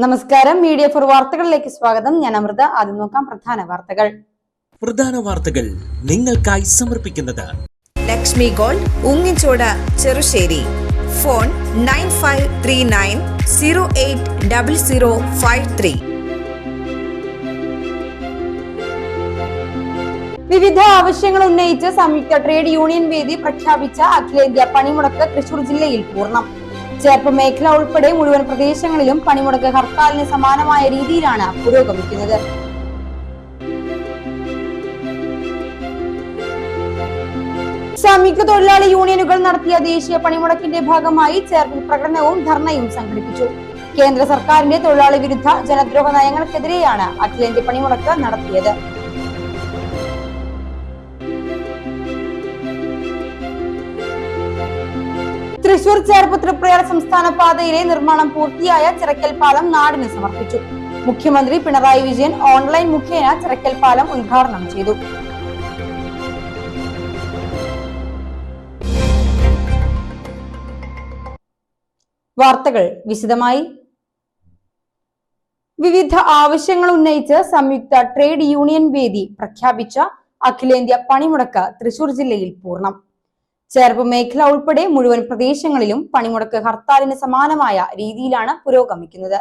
നമസ്കാരം. Media for വാർത്തകളിലേക്ക് സ്വാഗതം. ഞാൻ അമൃത. ആദ്യം നോക്കാം പ്രധാന വാർത്തകൾ നിങ്ങൾക്കായി സമർപ്പിക്കുന്നത് ലക്ഷ്മി ഗോൾഡ്, ഉങ്ങിച്ചോട്, ചെറുശ്ശേരി. ഫോൺ 9539080053. വിവിധ ആവശ്യങ്ങൾ ഉന്നയിച്ച് സംയുക്ത ട്രേഡ് യൂണിയൻ വേദി പ്രഖ്യാപിച്ച അഖിലേന്ത്യാ പണിമുടക്ക് തൃശൂർ ജില്ലയിൽ പൂർണ്ണം. ചേർപ്പ് മേഖല ഉൾപ്പെടെ മുഴുവൻ പ്രദേശങ്ങളിലും പണിമുടക്ക് ഹർത്താലിന് സമാനമായ രീതിയിലാണ് പുരോഗമിക്കുന്നത്. സംയുക്ത തൊഴിലാളി യൂണിയനുകൾ നടത്തിയ ദേശീയ പണിമുടക്കിന്റെ ഭാഗമായി ചേർപ്പിൽ പ്രകടനവും ധർണയും സംഘടിപ്പിച്ചു. കേന്ദ്ര സർക്കാരിന്റെ തൊഴിലാളി വിരുദ്ധ ജനദ്രോഹ നയങ്ങൾക്കെതിരെയാണ് അഖിലേന്ത്യാ പണിമുടക്ക് നടത്തിയത്. തൃശൂർ ചേർപ്പ് തൃപ്രയാർ സംസ്ഥാന പാതയിലെ നിർമ്മാണം പൂർത്തിയായ ചിറക്കൽ പാലം നാടിന് സമർപ്പിച്ചു. മുഖ്യമന്ത്രി പിണറായി വിജയൻ ഓൺലൈൻ മുഖേന ചിറക്കൽ പാലം ഉദ്ഘാടനം ചെയ്തു. വാർത്തകൾ വിശദമായി. വിവിധ ആവശ്യങ്ങൾ ഉന്നയിച്ച് സംയുക്ത ട്രേഡ് യൂണിയൻ വേദി പ്രഖ്യാപിച്ച അഖിലേന്ത്യാ പണിമുടക്ക് തൃശൂർ ജില്ലയിൽ പൂർണ്ണം. ചേർപ്പ് മേഖല ഉൾപ്പെടെ മുഴുവൻ പ്രദേശങ്ങളിലും പണിമുടക്ക് ഹർത്താലിന് സമാനമായ രീതിയിലാണ് പുരോഗമിക്കുന്നത്.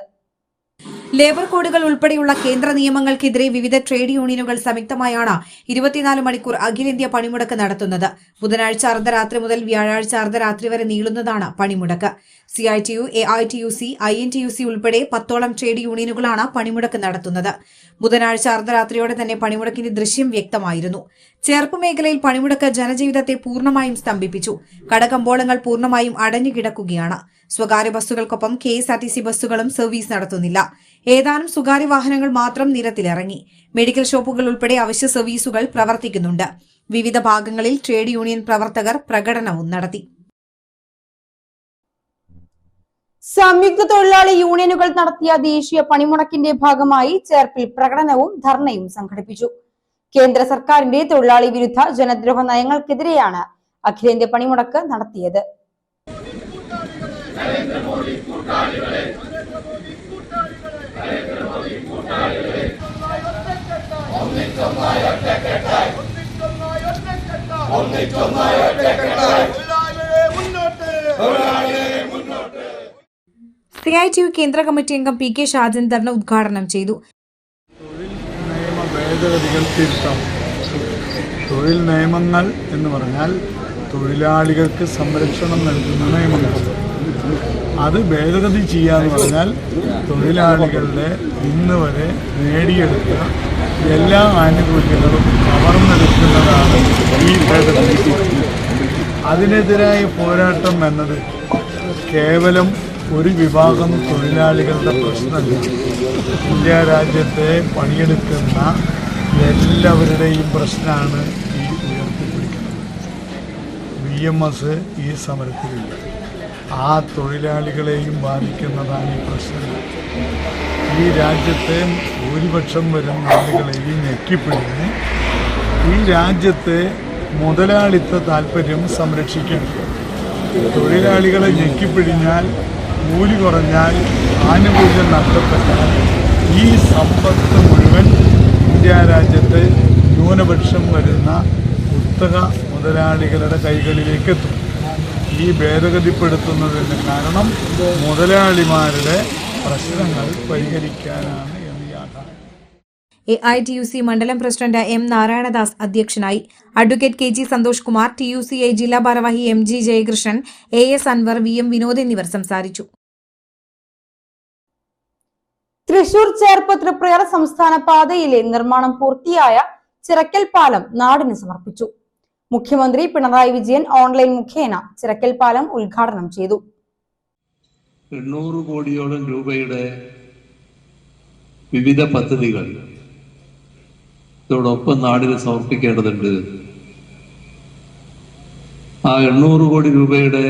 ലേബർ കോഡുകൾ ഉൾപ്പെടെയുള്ള കേന്ദ്ര നിയമങ്ങൾക്കെതിരെ വിവിധ ട്രേഡ് യൂണിയനുകൾ സംയുക്തമായാണ് 24 മണിക്കൂർ അഖിലേന്ത്യാ പണിമുടക്ക് നടത്തുന്നത്. ബുധനാഴ്ച അർദ്ധരാത്രി മുതൽ വ്യാഴാഴ്ച അർദ്ധരാത്രി വരെ നീളുന്നതാണ് പണിമുടക്ക്. CITU, AITUC, INTUC ഉൾപ്പെടെ 10ഓളം ട്രേഡ് യൂണിയനുകളാണ് പണിമുടക്ക് നടത്തുന്നത്. ബുധനാഴ്ച അർദ്ധരാത്രിയോടെ തന്നെ പണിമുടക്കിന്റെ ദൃശ്യം വ്യക്തമായിരുന്നു. ചേർപ്പ് മേഖലയിൽ പണിമുടക്ക് ജനജീവിതത്തെ പൂർണ്ണമായും സ്തംഭിപ്പിച്ചു. കടകമ്പോളങ്ങൾ പൂർണ്ണമായും അടഞ്ഞുകിടക്കുകയാണ്. സ്വകാര്യ ബസ്സുകൾക്കൊപ്പം KSRTC ബസ്സുകളും സർവീസ് നടത്തുന്നില്ല. ഏതാനും സ്വകാര്യ വാഹനങ്ങൾ മാത്രം നിരത്തിലിറങ്ങി. മെഡിക്കൽ ഷോപ്പുകൾ ഉൾപ്പെടെ അവശ്യ സർവീസുകൾ പ്രവർത്തിക്കുന്നുണ്ട്. വിവിധ ഭാഗങ്ങളിൽ ട്രേഡ് യൂണിയൻ പ്രവർത്തകർ പ്രകടനവും നടത്തി. സംയുക്ത തൊഴിലാളി യൂണിയനുകൾ നടത്തിയ ദേശീയ പണിമുടക്കിന്റെ ഭാഗമായി ചേർപ്പിൽ പ്രകടനവും ധർണയും സംഘടിപ്പിച്ചു. കേന്ദ്ര സർക്കാരിന്റെ തൊഴിലാളി വിരുദ്ധ ജനദ്രോഹ നയങ്ങൾക്കെതിരെയാണ് അഖിലേന്ത്യാ പണിമുടക്ക് നടത്തിയത്. CITU കേന്ദ്ര കമ്മിറ്റി അംഗം PK ഷാജൻ ധർണ ഉദ്ഘാടനം ചെയ്തു. തൊഴിൽ നിയമങ്ങൾ എന്ന് പറഞ്ഞാൽ തൊഴിലാളികൾക്ക് സംരക്ഷണം നൽകുന്ന നിയമങ്ങൾ. അത് ഭേദഗതി ചെയ്യാന്ന് പറഞ്ഞാൽ തൊഴിലാളികളുടെ ഇന്ന് വരെ നേടിയെടുത്ത എല്ലാ ആനുകൂല്യങ്ങളും കവർന്നെടുക്കുന്നതാണ് ഈ ഭേദഗതി. അതിനെതിരായ പോരാട്ടം എന്നത് കേവലം ഒരു വിഭാഗം തൊഴിലാളികളുടെ പ്രശ്നമല്ല. ഇന്ത്യ രാജ്യത്തെ പണിയെടുക്കുന്ന എല്ലാവരുടെയും പ്രശ്നമാണ് ഈ ഉയർത്തിപ്പിടിക്കുന്നത്. VMS ഈ സമരത്തിലില്ല. ആ തൊഴിലാളികളെയും ബാധിക്കുന്നതാണ് ഈ പ്രശ്നം. ഈ രാജ്യത്തെ ഭൂരിപക്ഷം വരുന്ന ആളുകളെയും ഞെക്കിപ്പിടിഞ്ഞ് ഈ രാജ്യത്തെ മുതലാളിത്ത താല്പര്യം സംരക്ഷിക്കണം. തൊഴിലാളികളെ ഞെക്കിപ്പിടിഞ്ഞാൽ, കൂലി കുറഞ്ഞാൽ, ആനുകൂല്യം നഷ്ടപ്പെട്ടാൽ ഈ സമ്പത്ത് മുഴുവൻ ഇന്ത്യ രാജ്യത്തെ ന്യൂനപക്ഷം വരുന്ന കുത്തക മുതലാളികളുടെ കൈകളിലേക്ക് എത്തും. ഈ ഭേദഗതിപ്പെടുത്തുന്നതിന് കാരണം മുതലാളിമാരുടെ പ്രശ്നങ്ങൾ പരിഹരിക്കാനാണ് എന്ന് യാഥാർത്ഥ്യം. AITUC മണ്ഡലം പ്രസിഡന്റ് M. നാരായണദാസ് അധ്യക്ഷനായി. Advocate KG Santhosh Kumar, TUCI ജില്ലാ ഭാരവാഹി MG Jayakrishnan, AS Anwar, VM Vinod എന്നിവർ സംസാരിച്ചു. തൃശൂർ ചേർപ്പ് തൃപ്രയാർ സംസ്ഥാന പാതയിലെ നിർമ്മാണം പൂർത്തിയായ ചിറക്കൽ പാലം നാടിന് സമർപ്പിച്ചു. മുഖ്യമന്ത്രി പിണറായി വിജയൻ ഓൺലൈൻ മുഖേന ചിറക്കൽ പാലം ഉദ്ഘാടനം ചെയ്തു. 800 കോടിയോളം രൂപയുടെ വിവിധ പദ്ധതികൾ ഇതോടൊപ്പം നാടിന് സമർപ്പിക്കേണ്ടതുണ്ട്. ആ 800 കോടി രൂപയുടെ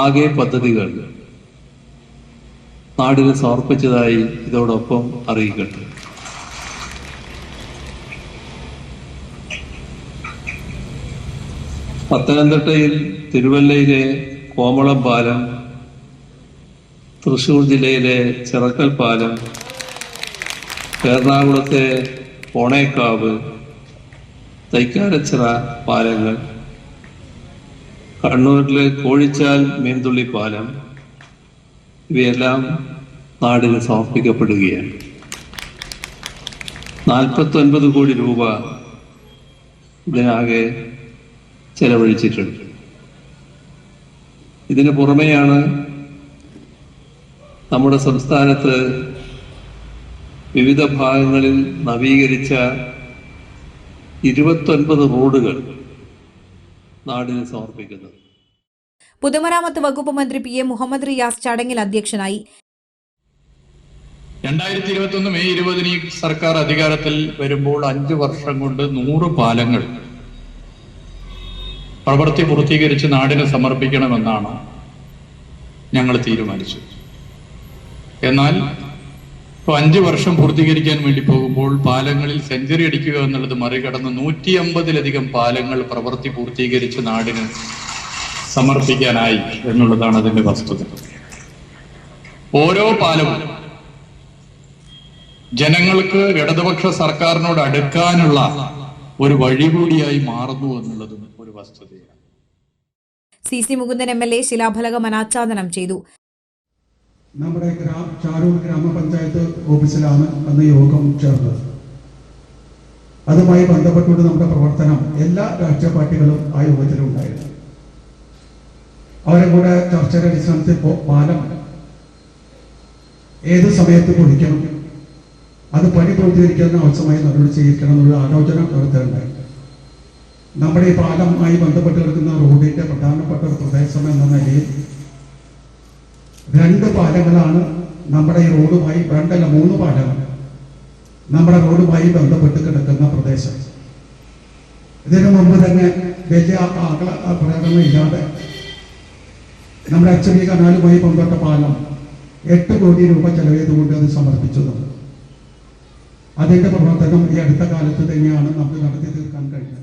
ആകെ പദ്ധതികൾ നാടിന് സമർപ്പിച്ചതായി ഇതോടൊപ്പം അറിയിക്കട്ടെ. പത്തനംതിട്ടയിൽ തിരുവല്ലയിലെ കോമളം പാലം തൃശ്ശൂർ ജില്ലയിലെ ചിറക്കൽ പാലം, എറണാകുളത്തെ ഓണേക്കാവ്, തൈക്കാരച്ചിറ പാലങ്ങൾ, കണ്ണൂരിലെ കോഴിച്ചാൽ മീൻതുള്ളി പാലം, ഇവയെല്ലാം നാടിന് സമർപ്പിക്കപ്പെടുകയാണ്. 49 കോടി രൂപ ഇതിനാകെ ചെലവഴിച്ചിട്ടുണ്ട്. ഇതിന് പുറമെയാണ് നമ്മുടെ സംസ്ഥാനത്ത് വിവിധ ഭാഗങ്ങളിൽ നവീകരിച്ച 29 റോഡുകൾ നാടിന് സമർപ്പിക്കുന്നത്. പൊതുമരാമത്ത് വകുപ്പ് മന്ത്രി PM മുഹമ്മദ് റിയാസ് ചടങ്ങിൽ അധ്യക്ഷനായി. 2021 മെയ് 20 ഈ സർക്കാർ അധികാരത്തിൽ വരുമ്പോൾ 5 വർഷം കൊണ്ട് 100 പാലങ്ങൾ പ്രവൃത്തി പൂർത്തീകരിച്ച് നാടിന് സമർപ്പിക്കണമെന്നാണ് ഞങ്ങൾ തീരുമാനിച്ചത്. എന്നാൽ ഇപ്പോൾ 5 വർഷം പൂർത്തീകരിക്കാൻ വേണ്ടി പോകുമ്പോൾ പാലങ്ങളിൽ സെഞ്ചുറി അടിക്കുക എന്നുള്ളത് മറികടന്ന് 150-ലധികം പാലങ്ങൾ പ്രവൃത്തി പൂർത്തീകരിച്ച് നാടിന് സമർപ്പിക്കാനായി എന്നുള്ളതാണ് അതിന്റെ വസ്തുത. ഓരോ പാലവും ജനങ്ങൾക്ക് ഇടതുപക്ഷ സർക്കാരിനോട് അടുക്കാനുള്ള ഒരു വഴി കൂടിയായി മാറുന്നു എന്നുള്ളതും ഒരു വസ്തുതയാണ്. CC മുകുന്ദൻ MLA ശിലാഫലകം അനാച്ഛാദനം ചെയ്തു. നമ്മുടെ ചാരൂർ ഗ്രാമപഞ്ചായത്ത് ഓഫീസിലാണ് അന്ന് യോഗം ചേർന്നത്. അതുമായി ബന്ധപ്പെട്ടുകൊണ്ട് നമ്മുടെ പ്രവർത്തനം എല്ലാ രാഷ്ട്രീയ പാർട്ടികളും ആ യോഗത്തിലുണ്ടായിരുന്നു. അവരെ കൂടെ ചർച്ചയുടെ അടിസ്ഥാനത്തിൽ പാലം ഏത് സമയത്ത് പൊളിക്കണം, അത് പണി പൂർത്തീകരിക്കാൻ ആവശ്യമായി നടപടി സ്വീകരിക്കണം എന്നുള്ള ആലോചന നടത്തുകയുണ്ടായിരുന്നു. നമ്മുടെ ഈ പാലവുമായി ബന്ധപ്പെട്ട് കിടക്കുന്ന റോഡിന്റെ പ്രധാനപ്പെട്ട ഒരു പ്രദേശം എന്ന നിലയിൽ 2 പാലങ്ങളാണ് നമ്മുടെ ഈ റോഡുമായി, 3 പാലങ്ങൾ നമ്മുടെ റോഡുമായി ബന്ധപ്പെട്ട് കിടക്കുന്ന പ്രദേശം. ഇതിനു മുമ്പ് തന്നെ വലിയ പ്രകടനമില്ലാതെ നമ്മുടെ HB കനാലുമായി ബന്ധപ്പെട്ട പാലം 8 കോടി രൂപ ചെലവ് ചെയ്തുകൊണ്ട് അത് സമർപ്പിച്ചത്. അതിന്റെ പ്രവർത്തനം ഈ അടുത്ത കാലത്ത് തന്നെയാണ് നമുക്ക് നടത്തി തീർക്കാൻ കഴിഞ്ഞത്.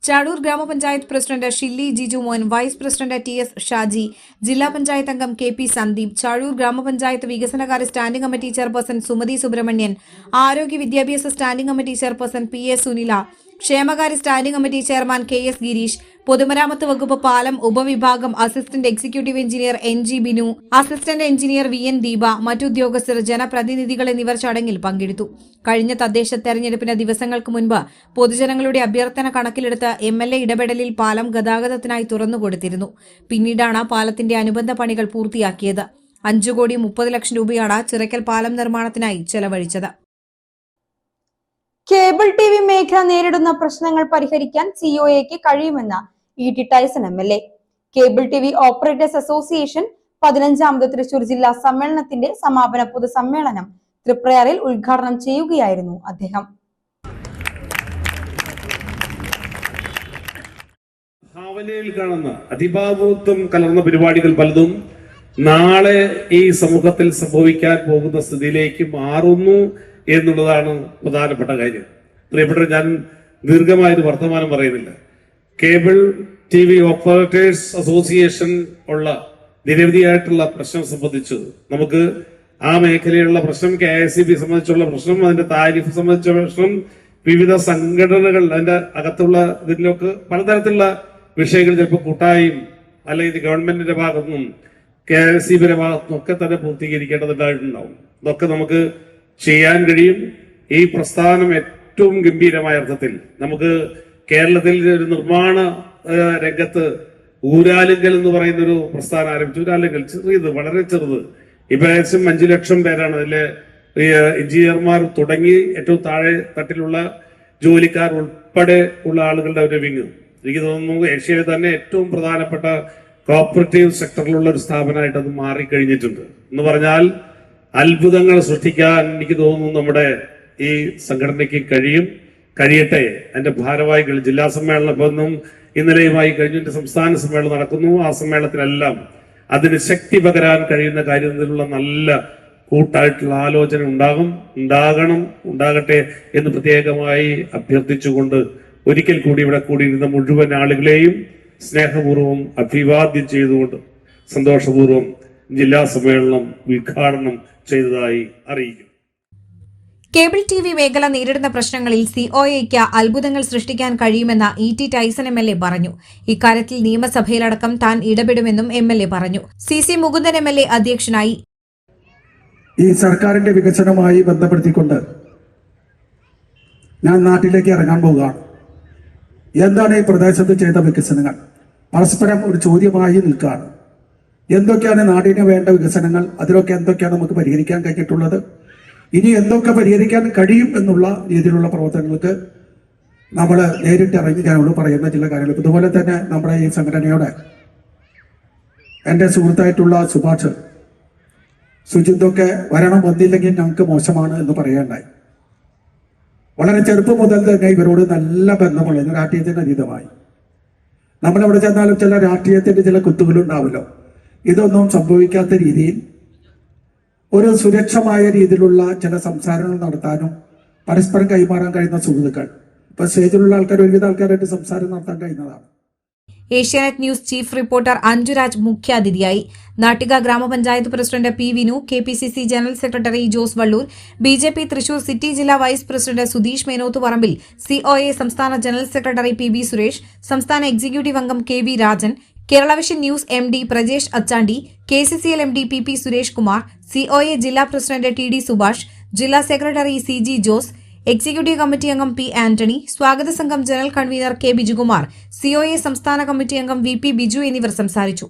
ചാടൂർ ഗ്രാമപഞ്ചായത്ത് പ്രസിഡന്റ് ഷില്ലി ജിജു മോൻ, വൈസ് പ്രസിഡന്റ് TS ഷാജി, ജില്ലാ പഞ്ചായത്ത് അംഗം KP സന്ദീപ്, ചാഴൂർ ഗ്രാമപഞ്ചായത്ത് വികസനകാര്യ standing committee chairperson Sumathi Subramanian, ആരോഗ്യ വിദ്യാഭ്യാസ standing committee chairperson PA Sunila, ക്ഷേമകാര്യ standing committee chairman KS Girish, പൊതുമരാമത്ത് വകുപ്പ് പാലം ഉപവിഭാഗം assistant executive engineer NG Binu, assistant engineer VN Deepa, മറ്റുദ്യോഗസ്ഥർ, ജനപ്രതിനിധികൾ എന്നിവർ ചടങ്ങിൽ പങ്കെടുത്തു. കഴിഞ്ഞ തദ്ദേശ തെരഞ്ഞെടുപ്പിന് ദിവസങ്ങൾക്ക് മുൻപ് പൊതുജനങ്ങളുടെ അഭ്യർത്ഥന കണക്കിലെടുത്ത് MLA ഇടപെടലിൽ പാലം ഗതാഗതത്തിനായി തുറന്നുകൊടുത്തിരുന്നു. പിന്നീടാണ് പാലത്തിന്റെ അനുബന്ധ പണികൾ പൂർത്തിയാക്കിയത്. 5 കോടി 30 ലക്ഷം രൂപയാണ് ചിറക്കൽ പാലം നിർമ്മാണത്തിനായി ചെലവഴിച്ചത്. കേബിൾ TV മേഖല നേരിടുന്ന പ്രശ്നങ്ങൾ പരിഹരിക്കാൻ COAക്ക് കഴിയുമെന്ന് E.T. Tyson MLA. Cable TV operators association 15ാമത് തൃശൂർ ജില്ലാ സമ്മേളനത്തിന്റെ സമാപന പൊതുസമ്മേളനം തൃപ്രയാറിൽ ഉദ്ഘാടനം ചെയ്യുകയായിരുന്നു അദ്ദേഹം. ഭാവനയിൽ കാണുന്ന അതിഭാവുത്വം കലർന്ന പരിപാടികൾ പലതും നാളെ ഈ സമൂഹത്തിൽ സംഭവിക്കാൻ പോകുന്ന സ്ഥിതിയിലേക്ക് മാറുന്നു എന്നുള്ളതാണ് പ്രധാനപ്പെട്ട കാര്യം. പ്രിയപ്പെട്ട, ഞാൻ ദീർഘമായൊരു വർത്തമാനം പറയുന്നില്ല. കേബിൾ TV ഓപ്പറേറ്റേഴ്സ് അസോസിയേഷൻ ഉള്ള നിരവധിയായിട്ടുള്ള പ്രശ്നം സംബന്ധിച്ച് നമുക്ക് ആ മേഖലയിലുള്ള പ്രശ്നം, KICB സംബന്ധിച്ചുള്ള പ്രശ്നം, അതിന്റെ താരിഫ് സംബന്ധിച്ച പ്രശ്നം, വിവിധ സംഘടനകൾ അതിന്റെ അകത്തുള്ള ഇതിലൊക്കെ പലതരത്തിലുള്ള വിഷയങ്ങൾ ചിലപ്പോൾ കൂട്ടായും അല്ലെങ്കിൽ ഗവൺമെന്റിന്റെ ഭാഗത്തുനിന്നും KICBയുടെ ഭാഗത്തുനിന്നും ഒക്കെ തന്നെ പൂർത്തീകരിക്കേണ്ടതുണ്ടായിട്ടുണ്ടാവും. ഇതൊക്കെ നമുക്ക് ചെയ്യാൻ കഴിയും. ഈ പ്രസ്ഥാനം ഏറ്റവും ഗംഭീരമായ അർത്ഥത്തിൽ നമുക്ക് കേരളത്തിൽ ഒരു നിർമ്മാണ രംഗത്ത് ഊരാലുങ്കൽ എന്ന് പറയുന്ന ഒരു പ്രസ്ഥാനം ആരംഭിച്ചു. ഊരാലുങ്കൽ ചെറിയത്, വളരെ ചെറുത്. ഇപ്പൊ ഏകദേശം 5 ലക്ഷം പേരാണ് അതിലെ എഞ്ചിനീയർമാർ തുടങ്ങി ഏറ്റവും താഴെ തട്ടിലുള്ള ജോലിക്കാർ ഉൾപ്പെടെ ഉള്ള ആളുകളുടെ ഒരു വിങ്. എനിക്ക് തോന്നുന്നു ഏഷ്യയിലെ തന്നെ ഏറ്റവും പ്രധാനപ്പെട്ട കോപ്പറേറ്റീവ് സെക്ടറിലുള്ള ഒരു സ്ഥാപനമായിട്ട് അത് മാറിക്കഴിഞ്ഞിട്ടുണ്ട്. എന്ന് പറഞ്ഞാൽ അത്ഭുതങ്ങൾ സൃഷ്ടിക്കാൻ എനിക്ക് തോന്നുന്നു നമ്മുടെ ഈ സംഘടനയ്ക്ക് കഴിയട്ടെ. അതിന്റെ ഭാരവാഹികൾ ജില്ലാ സമ്മേളനം ഇപ്പൊന്നും ഇന്നലെയുമായി കഴിഞ്ഞ സംസ്ഥാന സമ്മേളനം നടക്കുന്നു. ആ സമ്മേളനത്തിലെല്ലാം അതിന് ശക്തി പകരാൻ കഴിയുന്ന കാര്യത്തിലുള്ള നല്ല കൂട്ടായിട്ടുള്ള ആലോചന ഉണ്ടാകട്ടെ എന്ന് പ്രത്യേകമായി അഭ്യർത്ഥിച്ചുകൊണ്ട് ഒരിക്കൽ കൂടി ഇവിടെ കൂടിയിരുന്ന മുഴുവൻ ആളുകളെയും സ്നേഹപൂർവ്വം അഭിവാദ്യം ചെയ്തുകൊണ്ട് സന്തോഷപൂർവ്വം ജില്ലാ സമ്മേളനം ഉദ്ഘാടനം ചെയ്തതായി അറിയിക്കുന്നു. Cable TV. മേഖല നേരിടുന്ന പ്രശ്നങ്ങളിൽ സിഒഎയ്ക്ക് അത്ഭുതങ്ങൾ സൃഷ്ടിക്കാൻ കഴിയുമെന്ന് ഇ.ടി. Tyson MLA. പറഞ്ഞു. ഇക്കാര്യത്തിൽ നിയമസഭയിലടക്കം താൻ ഇടപെടുമെന്നും എം.എൽ.എ. പറഞ്ഞു. C Mukundan MLA. അധ്യക്ഷനായി. ഈ സർക്കാരിന്റെ വികസനവുമായി ബന്ധപ്പെടുത്തിക്കൊണ്ട് ഞാൻ നാട്ടിലേക്ക് ഇറങ്ങാൻ പോവുകയാണ്. എന്താണ് ഈ പ്രദേശത്ത് ചെയ്ത വികസനങ്ങൾ? പരസ്പരം ഒരു ചോദ്യമായി നിൽക്കുകയാണ്. എന്തൊക്കെയാണ് നാടിന് വേണ്ട വികസനങ്ങൾ? അതിലൊക്കെ എന്തൊക്കെയാണ് നമുക്ക് പരിഹരിക്കാൻ കഴിഞ്ഞിട്ടുള്ളത്? ഇനി എന്തൊക്കെ പരിഹരിക്കാൻ കഴിയും എന്നുള്ള രീതിയിലുള്ള പ്രവർത്തനങ്ങൾക്ക് നമ്മൾ നേരിട്ട് ഇറങ്ങി ഞാനോട് പറയുന്ന ചില കാര്യങ്ങൾ. ഇതുപോലെ തന്നെ നമ്മുടെ ഈ സംഘടനയുടെ എൻ്റെ സുഹൃത്തായിട്ടുള്ള സുഭാഷ് സുജിന്തൊക്കെ വരണം, വന്നില്ലെങ്കിൽ ഞങ്ങൾക്ക് മോശമാണ് എന്ന് പറയേണ്ടായി. വളരെ ചെറുപ്പം മുതൽ തന്നെ ഇവരോട് നല്ല ബന്ധമുള്ള രാഷ്ട്രീയത്തിന് അതീതമായി. നമ്മളെവിടെ ചെന്നാലും ചില രാഷ്ട്രീയത്തിന്റെ ചില കുത്തുകളുണ്ടാവുമല്ലോ. ഇതൊന്നും സംഭവിക്കാത്ത രീതിയിൽ ഒരു സുരക്ഷമായ രീതിയിലുള്ള ചില സംസാരങ്ങൾ നടത്താനും പരസ്പരം കൈമാറാൻ കഴിയുന്ന സുഹൃത്തുക്കൾ. ഇപ്പൊ സ്റ്റേജിലുള്ള ആൾക്കാർ ഒരുവിധ ആൾക്കാരായിട്ട് സംസാരം നടത്താൻ കഴിയുന്നതാണ്. Asianet news chief reporter Anjuraj മുഖ്യാതിഥിയായി. നാട്ടിക ഗ്രാമപഞ്ചായത്ത് president P Vinu, KPCC general secretary Jose Valloor, BJP. Thrissur city ജില്ലാ vice president Sudheesh Menothuparambil, COA സംസ്ഥാന ജനറൽ സെക്രട്ടറി പി.ബി. സുരേഷ്, സംസ്ഥാന എക്സിക്യൂട്ടീവ് അംഗം KV. Rajan, Kerala vision news MD. Prajesh Achandi, KCCL MD. PP. Suresh Kumar, COA ജില്ലാ പ്രസിഡന്റ് ടി.ഡി. സുഭാഷ്, ജില്ലാ secretary CG. Jose, executive committee അംഗം P. Antony, സ്വാഗത സംഘം general convener K. Bijukumar, COA സംസ്ഥാന കമ്മിറ്റി അംഗം വി. പി. ബിജു എന്നിവർ സംസാരിച്ചു.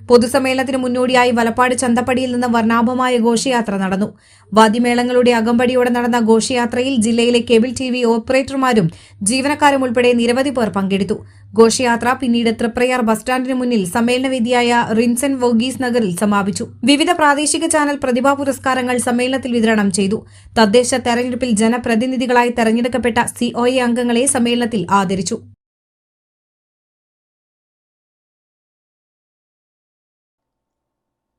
പൊതുസമ്മേളനത്തിന് മുന്നോടിയായി വലപ്പാട് ചന്തപ്പടിയിൽ നിന്ന് വർണ്ണാഭമായ ഘോഷയാത്ര നടന്നു. വാദ്യമേളങ്ങളുടെ അകമ്പടിയോടെ നടന്ന ഘോഷയാത്രയിൽ ജില്ലയിലെ കേബിൾ ടി.വി. ഓപ്പറേറ്റർമാരും ജീവനക്കാരും ഉൾപ്പെടെ നിരവധി പേർ പങ്കെടുത്തു. ഘോഷയാത്ര പിന്നീട് തൃപ്രയാർ ബസ് സ്റ്റാൻഡിന് മുന്നിൽ സമ്മേളനവേദിയായ റിൻസൻ വോഗീസ് നഗറിൽ സമാപിച്ചു. വിവിധ പ്രാദേശിക ചാനൽ പ്രതിഭാ പുരസ്കാരങ്ങൾ സമ്മേളനത്തിൽ വിതരണം ചെയ്തു. തദ്ദേശ തെരഞ്ഞെടുപ്പിൽ ജനപ്രതിനിധികളായി തെരഞ്ഞെടുക്കപ്പെട്ട സിഒഎ അംഗങ്ങളെ സമ്മേളനത്തിൽ ആദരിച്ചു.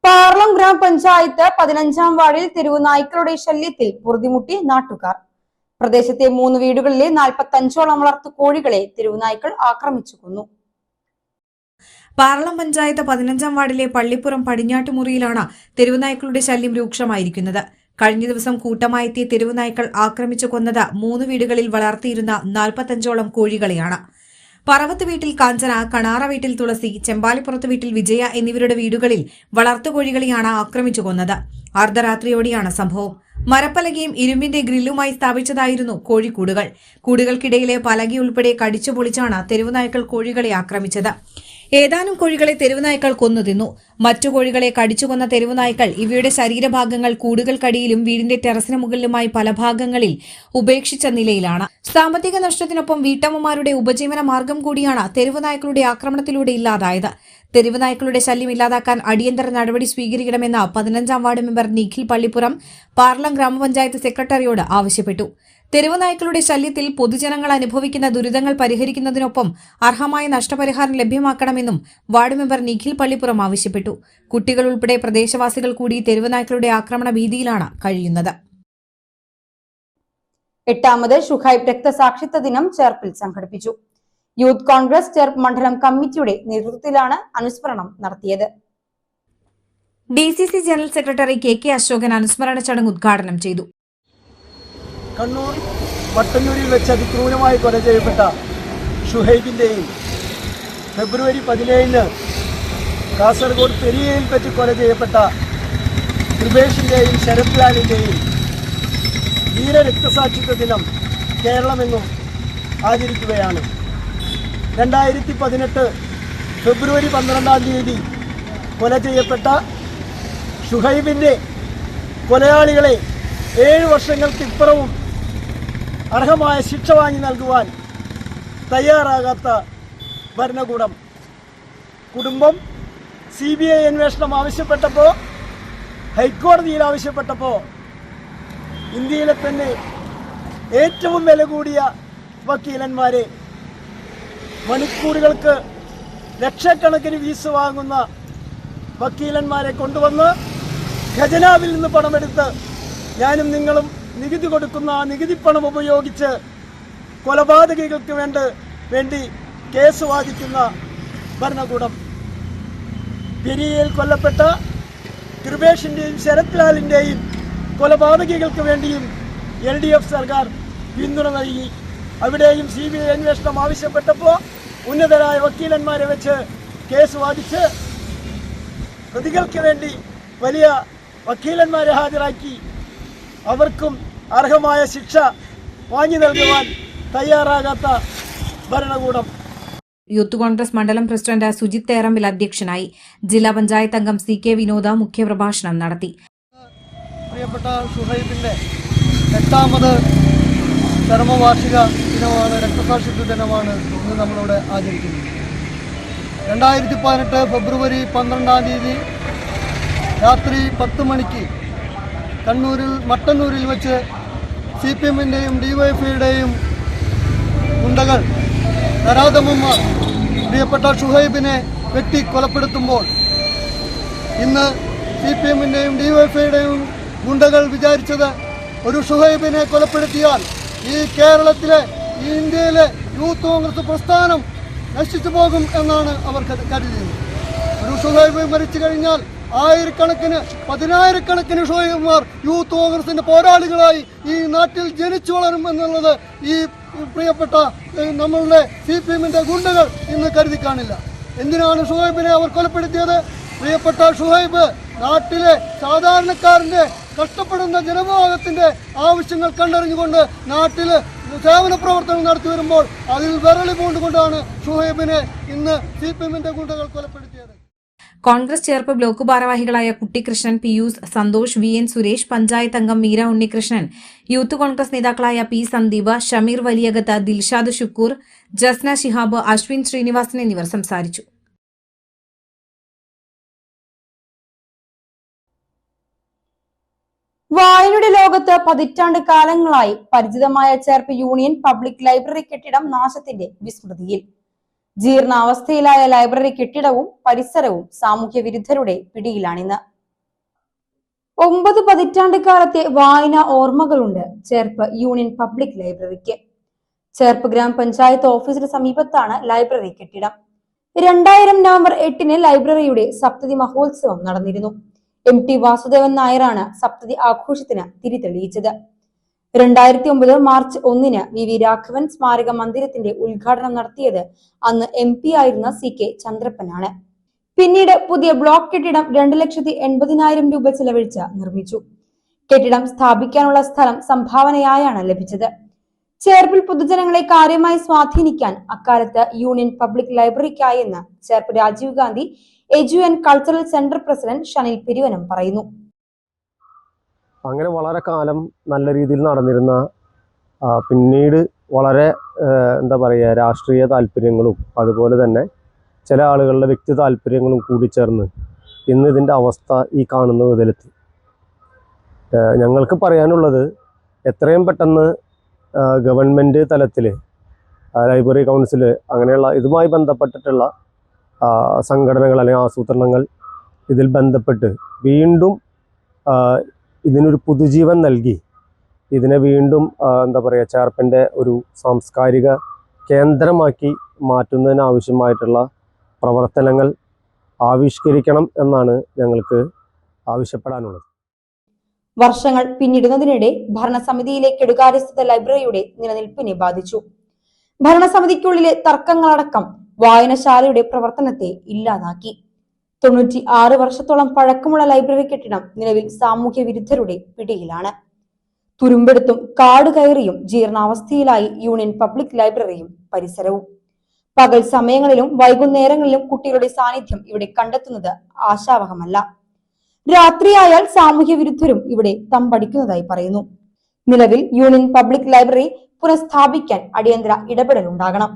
പാർലം ഗ്രാമപഞ്ചായത്ത് 15-ാം വാർഡിൽ തെരുവു നായ്ക്കളുടെ ശല്യത്തിൽ പൊറുതിമുട്ടി നാട്ടുകാർ. പ്രദേശത്തെ 3 വീടുകളിലെ 45ഓളം വളർത്തു കോഴികളെ തെരുവുനായ്ക്കൾ ആക്രമിച്ചു കൊന്നു. പാർലം പഞ്ചായത്ത് 15-ാം വാർഡിലെ പള്ളിപ്പുറം പടിഞ്ഞാട്ടുമുറിയിലാണ് തെരുവുനായ്ക്കളുടെ ശല്യം രൂക്ഷമായിരിക്കുന്നത്. കഴിഞ്ഞ ദിവസം കൂട്ടമായി എത്തിയ തെരുവുനായ്ക്കൾ ആക്രമിച്ചു കൊന്നത് 3 വീടുകളിൽ വളർത്തിയിരുന്ന 45ഓളം കോഴികളെയാണ്. പറവത്ത് വീട്ടിൽ കാഞ്ചന, കണാറ വീട്ടിൽ തുളസി, ചെമ്പാലിപ്പുറത്ത് വീട്ടിൽ വിജയ എന്നിവരുടെ വീടുകളിൽ വളർത്തുകോഴികളെയാണ് ആക്രമിച്ചു കൊന്നത്. അർദ്ധരാത്രിയോടെയാണ് സംഭവം. മരപ്പലകയും ഇരുമ്പിന്റെ ഗ്രില്ലുമായി സ്ഥാപിച്ചതായിരുന്നു കോഴിക്കൂടുകൾ. കൂടുകൾക്കിടയിലെ പലകയുൾപ്പെടെ കടിച്ചു പൊളിച്ചാണ് തെരുവുനായ്ക്കൾ കോഴികളെ ആക്രമിച്ചത്. ഏതാനും കോഴികളെ തെരുവുനായ്ക്കൾ കൊന്നു തിന്നു. മറ്റു കോഴികളെ കടിച്ചുകൊന്ന തെരുവുനായ്ക്കൾ ഇവയുടെ ശരീരഭാഗങ്ങൾ കൂടുകൾക്കടിയിലും വീടിന്റെ ടെറസിന് മുകളിലുമായി പല ഭാഗങ്ങളിൽ ഉപേക്ഷിച്ച നിലയിലാണ്. സാമ്പത്തിക നഷ്ടത്തിനൊപ്പം വീട്ടമ്മമാരുടെ ഉപജീവന മാർഗം കൂടിയാണ് തെരുവുനായ്ക്കളുടെ ആക്രമണത്തിലൂടെ ഇല്ലാതായത്. തെരുവുനായ്ക്കളുടെ ശല്യം ഇല്ലാതാക്കാൻ അടിയന്തര നടപടി സ്വീകരിക്കണമെന്ന് 15-ാം വാർഡ് മെമ്പർ നിഖിൽ പള്ളിപ്പുറം പാർലം ഗ്രാമപഞ്ചായത്ത് സെക്രട്ടറിയോട് ആവശ്യപ്പെട്ടു. തെരുവുനായ്ക്കളുടെ ശല്യത്തിൽ പൊതുജനങ്ങൾ അനുഭവിക്കുന്ന ദുരിതങ്ങൾ പരിഹരിക്കുന്നതിനൊപ്പം അർഹമായ നഷ്ടപരിഹാരം ലഭ്യമാക്കണമെന്നും വാർഡ് മെമ്പർ നിഖിൽ പള്ളിപ്പുറം ആവശ്യപ്പെട്ടു. കുട്ടികൾ ഉൾപ്പെടെ പ്രദേശവാസികൾ കൂടി തെരുവുനായ്ക്കളുടെ ആക്രമണ ഭീതിയിലാണ് കഴിയുന്നത്. 8ാമത് ഷുഹൈബ് രക്തസാക്ഷിത്വ ദിനം ചേർപ്പിൽ സംഘടിപ്പിച്ചു. യൂത്ത് കോൺഗ്രസ് ചേർപ്പ് മണ്ഡലം കമ്മിറ്റിയുടെ നേതൃത്വത്തിലാണ് അനുസ്മരണം നടത്തിയത്. DCC general secretary K Ashokan അനുസ്മരണ ചടങ്ങ് ഉദ്ഘാടനം ചെയ്തു. കണ്ണൂർ വട്ടന്നൂരിൽ വെച്ച് അതിക്രൂരമായി കൊല ചെയ്യപ്പെട്ട ഷുഹൈബിൻ്റെയും ഫെബ്രുവരി 17-ന് കാസർഗോഡ് പെരിയയിൽ വെച്ച് കൊല ചെയ്യപ്പെട്ട കൃപേഷിൻ്റെയും ശരത് ലാലിൻ്റെയും വീരരക്തസാക്ഷിത്വ ദിനം കേരളമെങ്ങും ആചരിക്കുകയാണ്. 2018 ഫെബ്രുവരി 12-ാം തീയതി കൊല ചെയ്യപ്പെട്ട ഷുഹൈബിൻ്റെ കൊലയാളികളെ 7 വർഷങ്ങൾക്കിപ്പുറവും അർഹമായ ശിക്ഷ വാങ്ങി നൽകുവാൻ തയ്യാറാകാത്ത ഭരണകൂടം. കുടുംബം CBI അന്വേഷണം ആവശ്യപ്പെട്ടപ്പോൾ, ഹൈക്കോടതിയിൽ ആവശ്യപ്പെട്ടപ്പോൾ ഇന്ത്യയിലെ തന്നെ ഏറ്റവും വില കൂടിയ വക്കീലന്മാരെ, മണിക്കൂറുകൾക്ക് ലക്ഷക്കണക്കിന് ഫീസ് വാങ്ങുന്ന വക്കീലന്മാരെ കൊണ്ടുവന്ന് ഖജനാവിൽ നിന്ന് പണമെടുത്ത് ഞാനും നിങ്ങളും നികുതി കൊടുക്കുന്ന ആ നികുതി പണം ഉപയോഗിച്ച് കൊലപാതകികൾക്ക് വേണ്ടി കേസ് വാദിക്കുന്ന ഭരണകൂടം. പെരിയയിൽ കൊല്ലപ്പെട്ട കൃപേഷിൻ്റെയും ശരത്ലാലിൻ്റെയും കൊലപാതകികൾക്ക് വേണ്ടിയും LDF സർക്കാർ പിന്തുണ നൽകി. അവിടെയും CBI അന്വേഷണം ആവശ്യപ്പെട്ടപ്പോൾ ഉന്നതരായ വക്കീലന്മാരെ വെച്ച് കേസ് വാദിച്ച് പ്രതികൾക്ക് വേണ്ടി വലിയ വക്കീലന്മാരെ ഹാജരാക്കി അവർക്കും അർഹമായ ശിക്ഷ വാങ്ങി നൽകുവാൻ തയ്യാറാകാത്ത ഭരണകൂടം. യൂത്ത് കോൺഗ്രസ് മണ്ഡലം പ്രസിഡന്റ് സുജിത് തേറമ്പിൽ അധ്യക്ഷനായി. ജില്ലാ പഞ്ചായത്ത് അംഗം CK വിനോദ മുഖ്യപ്രഭാഷണം നടത്തി. പ്രിയപ്പെട്ട ഷുഹൈബിൻ്റെ 8ാമത് ചരമവാർഷിക ദിനമാണ്, രക്തസാക്ഷിത്വ ദിനമാണ് ഇന്ന് നമ്മളിവിടെ ആചരിക്കുന്നത്. 2018 ഫെബ്രുവരി 12-ാം തീയതി രാത്രി 10 മണിക്ക് മട്ടന്നൂരിൽ വെച്ച് CPM-ൻ്റെയും DYFIയുടെയും ഗുണ്ടകൾ നരാധമന്മാർ പ്രിയപ്പെട്ട ഷുഹൈബിനെ വെട്ടി കൊലപ്പെടുത്തുമ്പോൾ ഇന്ന് CPM-ൻ്റെയും DYFIയുടെയും ഗുണ്ടകൾ വിചാരിച്ചത് ഒരു ഷുഹൈബിനെ കൊലപ്പെടുത്തിയാൽ ഈ കേരളത്തിലെ ഈ ഇന്ത്യയിലെ യൂത്ത് കോൺഗ്രസ് പ്രസ്ഥാനം നശിച്ചു പോകും എന്നാണ് അവർ കരുതിയത്. ഒരു ഷുഹൈബ് മരിച്ചു കഴിഞ്ഞാൽ പതിനായിരക്കണക്കിന് ഷുഹൈബുമാർ യൂത്ത് കോൺഗ്രസിന്റെ പോരാളികളായി ഈ നാട്ടിൽ ജനിച്ചു വളരും എന്നുള്ളത് ഈ പ്രിയപ്പെട്ട നമ്മളുടെ CPM-ന്റെ ഗുണ്ടകൾ ഇന്ന് കരുതി കാണില്ല. എന്തിനാണ് ഷുഹൈബിനെ അവർ കൊലപ്പെടുത്തിയത്? പ്രിയപ്പെട്ട ഷുഹൈബ് നാട്ടിലെ സാധാരണക്കാരൻ്റെ കഷ്ടപ്പെടുന്ന ജനവിഭാഗത്തിൻ്റെ ആവശ്യങ്ങൾ കണ്ടറിഞ്ഞുകൊണ്ട് നാട്ടിൽ സേവന പ്രവർത്തനം നടത്തി വരുമ്പോൾ അതിൽ വിരളി പൂണ്ടുകൊണ്ടാണ് ഷുഹൈബിനെ ഇന്ന് CPM-ന്റെ ഗുണ്ടകൾ കൊലപ്പെടുത്തിയത്. കോൺഗ്രസ് ചേർപ്പ് ബ്ലോക്ക് ഭാരവാഹികളായ കുട്ടിക്കൃഷ്ണൻ, പിയൂസ്, സന്തോഷ്, VN സുരേഷ്, പഞ്ചായത്ത് അംഗം മീര ഉണ്ണികൃഷ്ണൻ, യൂത്ത് കോൺഗ്രസ് നേതാക്കളായ P സന്ദീപ്, ഷമീർ വലിയകത്ത്, ദിൽഷാദ് ഷുക്കൂർ, ജസ്ന ശിഹാബ്, അശ്വിൻ ശ്രീനിവാസൻ എന്നിവർ സംസാരിച്ചു. വായനയുടെ ലോകത്ത് പതിറ്റാണ്ട് കാലങ്ങളായി പരിചിതമായ ചേർപ്പ് യൂണിയൻ പബ്ലിക് ലൈബ്രറി കെട്ടിടം നാശത്തിന്റെ വിസ്മൃതിയിൽ. ജീർണാവസ്ഥയിലായ ലൈബ്രറി കെട്ടിടവും പരിസരവും സാമൂഹ്യ വിരുദ്ധരുടെ പിടിയിലാണിന്ന്. 9 പതിറ്റാണ്ട് കാലത്തെ വായന ഓർമ്മകളുണ്ട് ചേർപ്പ് യൂണിയൻ പബ്ലിക് ലൈബ്രറിക്ക്. ചേർപ്പ് ഗ്രാമപഞ്ചായത്ത് ഓഫീസിന് സമീപത്താണ് ലൈബ്രറി കെട്ടിടം. 2000 നവംബർ 8-ന് ലൈബ്രറിയുടെ സപ്തതി മഹോത്സവം നടന്നിരുന്നു. MT വാസുദേവൻ നായരാണ് സപ്തതി ആഘോഷത്തിന് തിരിതെളിയിച്ചത്. 2009 മാർച്ച് 1-ന് VV രാഘവൻ സ്മാരക മന്ദിരത്തിന്റെ ഉദ്ഘാടനം നടത്തിയത് അന്ന് MP ആയിരുന്ന CK ചന്ദ്രപ്പനാണ്. പിന്നീട് പുതിയ ബ്ലോക്ക് കെട്ടിടം 2,80,000 രൂപ ചെലവഴിച്ച് നിർമ്മിച്ചു. കെട്ടിടം സ്ഥാപിക്കാനുള്ള സ്ഥലം സംഭാവനയായാണ് ലഭിച്ചത്. ചേർപ്പിൽ പൊതുജനങ്ങളെ കാര്യമായി സ്വാധീനിക്കാൻ അക്കാലത്ത് യൂണിയൻ പബ്ലിക് ലൈബ്രറിക്കായെന്ന് Cherpu Rajiv Gandhi edu and cultural centre president Shanil Peruvanam പറയുന്നു. അങ്ങനെ വളരെ കാലം നല്ല രീതിയിൽ നടന്നിരുന്ന പിന്നീട് വളരെ രാഷ്ട്രീയ താല്പര്യങ്ങളും അതുപോലെ തന്നെ ചില ആളുകളുടെ വ്യക്തി താല്പര്യങ്ങളും കൂടിച്ചേർന്ന് ഇന്ന് ഇതിൻ്റെ അവസ്ഥ ഈ കാണുന്ന വിധത്തിലെത്തി. ഞങ്ങൾക്ക് പറയാനുള്ളത് എത്രയും പെട്ടെന്ന് ഗവൺമെൻറ് തലത്തിൽ ലൈബ്രറി കൗൺസിൽ അങ്ങനെയുള്ള ഇതുമായി ബന്ധപ്പെട്ടിട്ടുള്ള സംഘടനകൾ അല്ലെങ്കിൽ ആസൂത്രണങ്ങൾ ഇതിൽ ബന്ധപ്പെട്ട് വീണ്ടും ഇതിനൊരു പുതുജീവൻ നൽകി ഇതിനെ വീണ്ടും ചേർപ്പിൻ്റെ ഒരു സാംസ്കാരിക കേന്ദ്രമാക്കി മാറ്റുന്നതിനാവശ്യമായിട്ടുള്ള പ്രവർത്തനങ്ങൾ ആവിഷ്കരിക്കണം എന്നാണ് ഞങ്ങൾക്ക് ആവശ്യപ്പെടാനുള്ളത്. വർഷങ്ങൾ പിന്നിടുന്നതിനിടെ ഭരണസമിതിയിലെ കെടുകാര്യസ്ഥത ലൈബ്രറിയുടെ നിലനിൽപ്പിനെ ബാധിച്ചു. ഭരണസമിതിക്കുള്ളിലെ തർക്കങ്ങളടക്കം വായനശാലയുടെ പ്രവർത്തനത്തെ ഇല്ലാതാക്കി. 96 വർഷത്തോളം പഴക്കമുള്ള ലൈബ്രറി കെട്ടിടം നിലവിൽ സാമൂഹ്യ വിരുദ്ധരുടെ പിടിയിലാണ്. തുരുമ്പെടുത്തും കാട് കയറിയും ജീർണാവസ്ഥയിലായി യൂണിയൻ പബ്ലിക് ലൈബ്രറിയും പരിസരവും. പകൽ സമയങ്ങളിലും വൈകുന്നേരങ്ങളിലും കുട്ടികളുടെ സാന്നിധ്യം ഇവിടെ കണ്ടെത്തുന്നത് ആശാവഹമല്ല. രാത്രിയായാൽ സാമൂഹ്യ വിരുദ്ധരും ഇവിടെ തമ്പടിക്കുന്നതായി പറയുന്നു. നിലവിൽ യൂണിയൻ പബ്ലിക് ലൈബ്രറി പുനഃസ്ഥാപിക്കാൻ അടിയന്തര ഇടപെടലുണ്ടാകണം.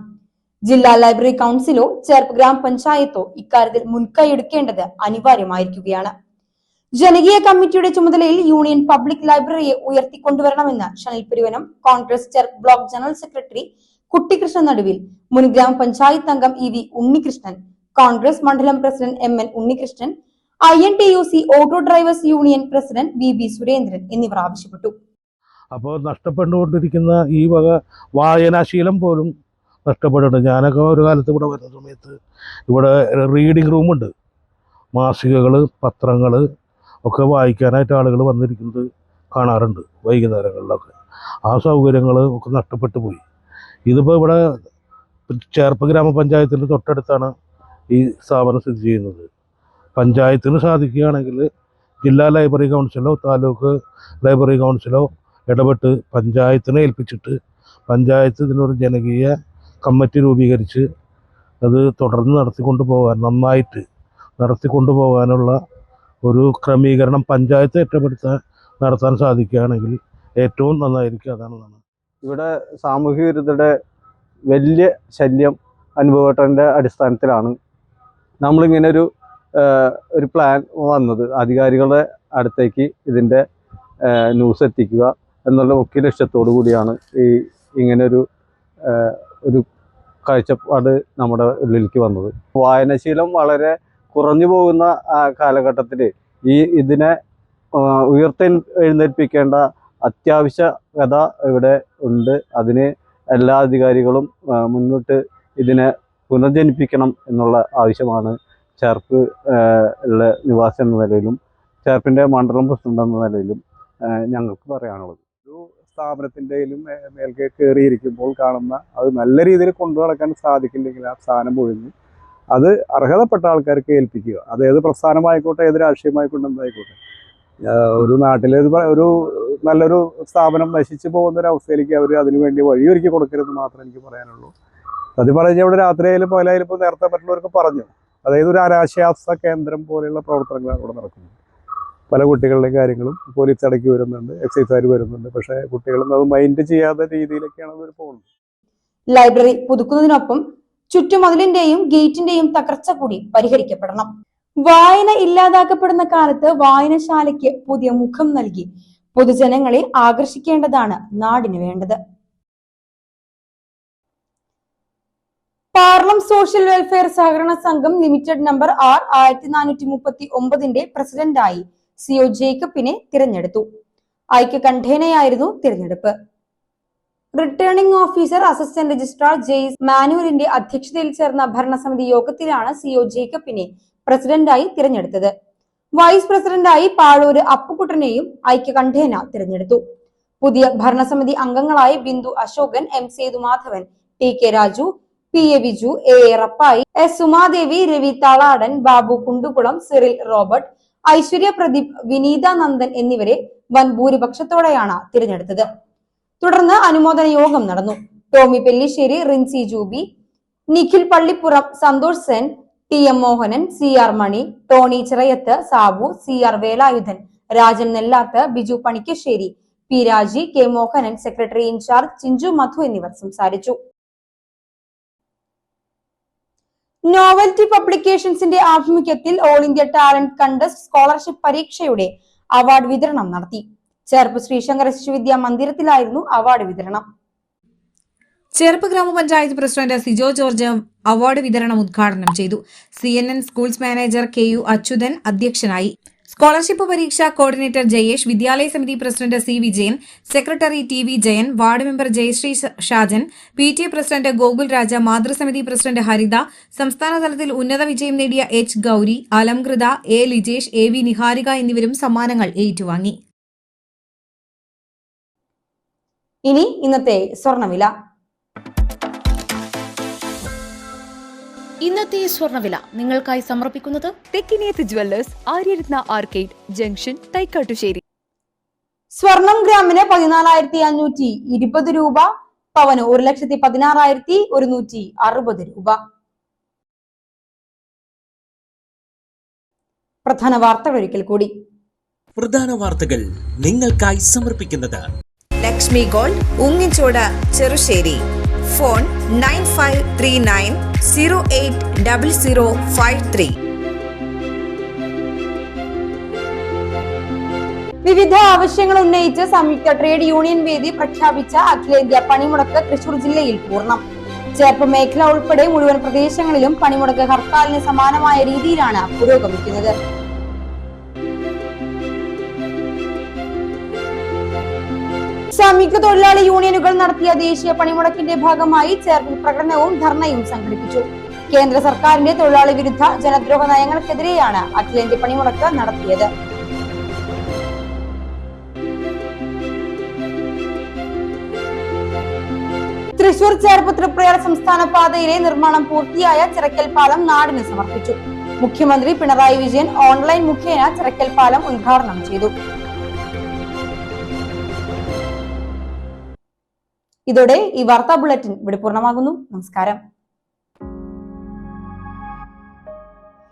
ജില്ലാ ലൈബ്രറി കൗൺസിലോ ചേർപ്പ് ഗ്രാമപഞ്ചായത്തോ ഇക്കാര്യത്തിൽ മുൻകൈയെടുക്കേണ്ടത് അനിവാര്യമായിരിക്കുകയാണ്. ജനകീയ കമ്മിറ്റിയുടെ ചുമതലയിൽ യൂണിയൻ പബ്ലിക് ലൈബ്രറിയെ ഉയർത്തിക്കൊണ്ടുവരണമെന്ന് Shanil Peruvanam, Congress Cherpu block general secretary Kuttikrishnan Naduvil, മുൻ ഗ്രാമപഞ്ചായത്ത് അംഗം EV ഉണ്ണികൃഷ്ണൻ, കോൺഗ്രസ് മണ്ഡലം president MN Unnikrishnan, INTUC auto drivers union president VB Surendran എന്നിവർ ആവശ്യപ്പെട്ടു. അപ്പോൾ നഷ്ടപ്പെട്ടുകൊണ്ടിരിക്കുന്ന ഈ വക വായനാശീലം പോലും നഷ്ടപ്പെട്ടിട്ടുണ്ട്. ഞാനൊക്കെ ഒരു കാലത്ത് ഇവിടെ വരുന്ന സമയത്ത് ഇവിടെ റീഡിംഗ് റൂമുണ്ട്. മാസികകൾ, പത്രങ്ങൾ, ഒക്കെ വായിക്കാനായിട്ട് ആളുകൾ വന്നിരിക്കുന്നത് കാണാറുണ്ട് വൈകുന്നേരങ്ങളിലൊക്കെ. ആ സൗകര്യങ്ങൾ ഒക്കെ നഷ്ടപ്പെട്ടു പോയി. ഇതിപ്പോൾ ഇവിടെ ചേർപ്പ് ഗ്രാമപഞ്ചായത്തിൻ്റെ തൊട്ടടുത്താണ് ഈ സ്ഥാപനം സ്ഥിതി ചെയ്യുന്നത്. പഞ്ചായത്തിന് സാധിക്കുകയാണെങ്കിൽ ജില്ലാ ലൈബ്രറി കൗൺസിലോ താലൂക്ക് ലൈബ്രറി കൗൺസിലോ ഇടപെട്ട് പഞ്ചായത്തിനെ ഏൽപ്പിച്ചിട്ട് പഞ്ചായത്ത് ഇതിനൊരു ജനകീയ കമ്മിറ്റി രൂപീകരിച്ച് അത് തുടർന്ന് നന്നായിട്ട് നടത്തിക്കൊണ്ടു പോകാനുള്ള ഒരു ക്രമീകരണം പഞ്ചായത്ത് നടത്താൻ സാധിക്കുകയാണെങ്കിൽ ഏറ്റവും നന്നായിരിക്കും. അതാണ് ഇവിടെ സാമൂഹ്യ വിരുദ്ധരുടെ വലിയ ശല്യം അനുഭവപ്പെട്ടതിൻ്റെ അടിസ്ഥാനത്തിലാണ് നമ്മളിങ്ങനെ ഒരു പ്ലാൻ വന്നത്. അധികാരികളുടെ അടുത്തേക്ക് ഇതിൻ്റെ ന്യൂസ് എത്തിക്കുക എന്നുള്ള മുഖ്യ ലക്ഷ്യത്തോടു കൂടിയാണ് ഇങ്ങനൊരു കാഴ്ചപ്പാട് നമ്മുടെ ഉള്ളിലേക്ക് വന്നത്. വായനാശീലം വളരെ കുറഞ്ഞു പോകുന്ന കാലഘട്ടത്തിൽ ഇതിനെ എഴുന്നേൽപ്പിക്കേണ്ട അത്യാവശ്യകത ഇവിടെ ഉണ്ട്. അതിന് എല്ലാ അധികാരികളും മുന്നോട്ട് ഇതിനെ പുനർജനിപ്പിക്കണം എന്നുള്ള ആവശ്യമാണ് ചേർപ്പ് നിവാസി എന്ന നിലയിലും ചേർപ്പിൻ്റെ മണ്ഡലം പ്രസിഡന്റ് എന്ന നിലയിലും ഞങ്ങൾക്ക് പറയാനുള്ളത്. ഒരു സ്ഥാപനത്തിൻ്റെയിലും മേൽക്കേ കയറിയിരിക്കുമ്പോൾ കാണുന്ന അത് നല്ല രീതിയിൽ കൊണ്ടു നടക്കാൻ സാധിക്കില്ലെങ്കിൽ ആ സ്ഥാനം ഒഴിഞ്ഞ് അത് അർഹതപ്പെട്ട ആൾക്കാർക്ക് ഏൽപ്പിക്കുക. അത് ഏത് പ്രസ്ഥാനമായിക്കോട്ടെ, ഏത് രാഷ്ട്രീയമായിക്കോട്ടെ, എന്തായിക്കോട്ടെ. ഒരു നാട്ടിലെ ഒരു നല്ലൊരു സ്ഥാപനം നശിച്ചു പോകുന്നൊരവസ്ഥയിലേക്ക് അവർ അതിനുവേണ്ടി വഴിയൊരുക്കി കൊടുക്കരുതെന്ന് മാത്രമേ എനിക്ക് പറയാനുള്ളൂ. സത്യം പറഞ്ഞാൽ ഇവിടെ രാത്രിയായാലും പകലായാലും ഇപ്പോൾ നേരത്തെ മറ്റുള്ളവർക്ക് പറഞ്ഞു, അതായത് ഒരു അനാശാസ്ത്ര കേന്ദ്രം പോലെയുള്ള പ്രവർത്തനങ്ങളാണ് ഇവിടെ നടക്കുന്നത്. പല കുട്ടികളുടെയും കാര്യങ്ങളും പോലീസ് ഇടയ്ക്ക് വരുന്നുണ്ട്, എക്സൈസുകാർ വരുന്നുണ്ട്. പക്ഷേ കുട്ടികളൊന്നും അത് മൈൻഡ് ചെയ്യാത്ത രീതിയിലൊക്കെയാണ് അവർ പോകുന്നത്. ലൈബ്രറി പുതുക്കുന്നതിനൊപ്പം ചുറ്റുമതിലിന്റെയും ഗേറ്റിന്റെയും തകർച്ച കൂടി പരിഹരിക്കപ്പെടണം. വായന ഇല്ലാതാക്കപ്പെടുന്ന കാലത്ത് വായനശാലയ്ക്ക് പുതിയ മുഖം നൽകി പൊതുജനങ്ങളെ ആകർഷിക്കേണ്ടതാണ് നാടിന് വേണ്ടത്. പാർലം സോഷ്യൽ വെൽഫെയർ സഹകരണ സംഘം ലിമിറ്റഡ് നമ്പർ R 1439 പ്രസിഡന്റായി CO ജേക്കബിനെ തിരഞ്ഞെടുത്തു. ഐക്യകണ്ഠേനയായിരുന്നു തിരഞ്ഞെടുപ്പ്. Returning officer assistant registrar Jaise മാനുവലിന്റെ അധ്യക്ഷതയിൽ ചേർന്ന ഭരണസമിതി യോഗത്തിലാണ് CO ജേക്കബിനെ പ്രസിഡന്റായി തിരഞ്ഞെടുത്തത്. വൈസ് പ്രസിഡന്റായി പാഴൂര് അപ്പുകുട്ടനെയും ഐക്യകണ്ഠേന തിരഞ്ഞെടുത്തു. പുതിയ ഭരണസമിതി അംഗങ്ങളായി Bindu Ashokan, M Sethumadhavan, TK Raju, PA Viju, AA Rappai, S Sumadevi, Ravi Thaladan, Babu Kundukulam, Cyril Robert, Aishwarya Pradeep, Vineetha Nandan എന്നിവരെ വൻ ഭൂരിപക്ഷത്തോടെയാണ് തിരഞ്ഞെടുത്തത്. തുടർന്ന് അനുമോദന യോഗം നടന്നു. Tomy Pellissery, Rincy Jubi, Nikhil Pallippuram, Santhosh Sen, TM Mohanan, CR Mani, Tony Chirayath, Sabu, CR Velayudhan, Rajan Nellath, Biju Panikkassery, P Raji, K Mohanan, secretary in charge Chinchu Madhu എന്നിവർ സംസാരിച്ചു. നോവൽറ്റി പബ്ലിക്കേഷൻസിന്റെ ആഭിമുഖ്യത്തിൽ all India talent contest scholarship പരീക്ഷയുടെ അവാർഡ് വിതരണം നടത്തി. ചേർപ്പ് ശ്രീശങ്കര ശിശുവിദ്യാ മന്ദിരത്തിലായിരുന്നു അവാർഡ് വിതരണം. ചേർപ്പ് ഗ്രാമപഞ്ചായത്ത് പ്രസിഡന്റ് സിജോ ജോർജ് അവാർഡ് വിതരണം ഉദ്ഘാടനം ചെയ്തു. CNN schools manager KU Achuthan അധ്യക്ഷനായി. സ്കോളർഷിപ്പ് പരീക്ഷ കോർഡിനേറ്റർ ജയേഷ്, വിദ്യാലയ സമിതി president C Vijayan, secretary TV Jayan, ward member Jayasree Shajan, PTA president Gokul Raja, മാതൃസമിതി പ്രസിഡന്റ് ഹരിത, സംസ്ഥാന തലത്തിൽ ഉന്നത വിജയം നേടിയ H Gauri, Alankrita, A Lijesh, AV Niharika എന്നിവരും സമ്മാനങ്ങൾ ഏറ്റുവാങ്ങി. ഇനി ഇന്നത്തെ സ്വർണ്ണവില. ഇന്നത്തെ സ്വർണ്ണവില നിങ്ങൾക്കായി സമർപ്പിക്കുന്നത് Thekkiniyath jewellers, Aryaratna arcade junction, Thaikkattussery. സ്വർണം ഗ്രാമിന് 14,520 രൂപ, പവന് 1,16,160 രൂപ. പ്രധാന വാർത്തകൾ ഒരിക്കൽ കൂടി. പ്രധാന വാർത്തകൾ നിങ്ങൾക്കായി സമർപ്പിക്കുന്നത് ലക്ഷ്മി ഗോൾഡ്, ഉങ്ങിച്ചോട്, ചെറുശ്ശേരി. ഫോൺ 9539080053. വിവിധ ആവശ്യങ്ങൾ ഉന്നയിച്ച് സംയുക്ത ട്രേഡ് യൂണിയൻ വേദി പ്രഖ്യാപിച്ച അഖിലേന്ത്യാ പണിമുടക്ക് തൃശൂർ ജില്ലയിൽ പൂർണ്ണം. ചേർപ്പ് മേഖല ഉൾപ്പെടെ മുഴുവൻ പ്രദേശങ്ങളിലും പണിമുടക്ക് ഹർത്താലിന് സമാനമായ രീതിയിലാണ് പുരോഗമിക്കുന്നത്. സംയുക്ത തൊഴിലാളി യൂണിയനുകൾ നടത്തിയ ദേശീയ പണിമുടക്കിന്റെ ഭാഗമായി ചേർപ്പിൽ പ്രകടനവും ധർണയും സംഘടിപ്പിച്ചു. കേന്ദ്ര സർക്കാരിന്റെ തൊഴിലാളി വിരുദ്ധ ജനദ്രോഹ നയങ്ങൾക്കെതിരെയാണ് അഖിലേന്ത്യാ പണിമുടക്ക് നടത്തിയത്. തൃശൂർ ചേർപ്പ് തൃപ്രയാർ സംസ്ഥാന പാതയിലെ നിർമ്മാണം പൂർത്തിയായ ചിറക്കൽ പാലം നാടിന് സമർപ്പിച്ചു. മുഖ്യമന്ത്രി പിണറായി വിജയൻ ഓൺലൈൻ മുഖേന ചിറക്കൽ പാലം ഉദ്ഘാടനം ചെയ്തു. ഇതോടെ ഈ വാർത്താ ബുള്ളറ്റിൻ ഇവിടെ പൂർണ്ണമാകുന്നു. നമസ്കാരം.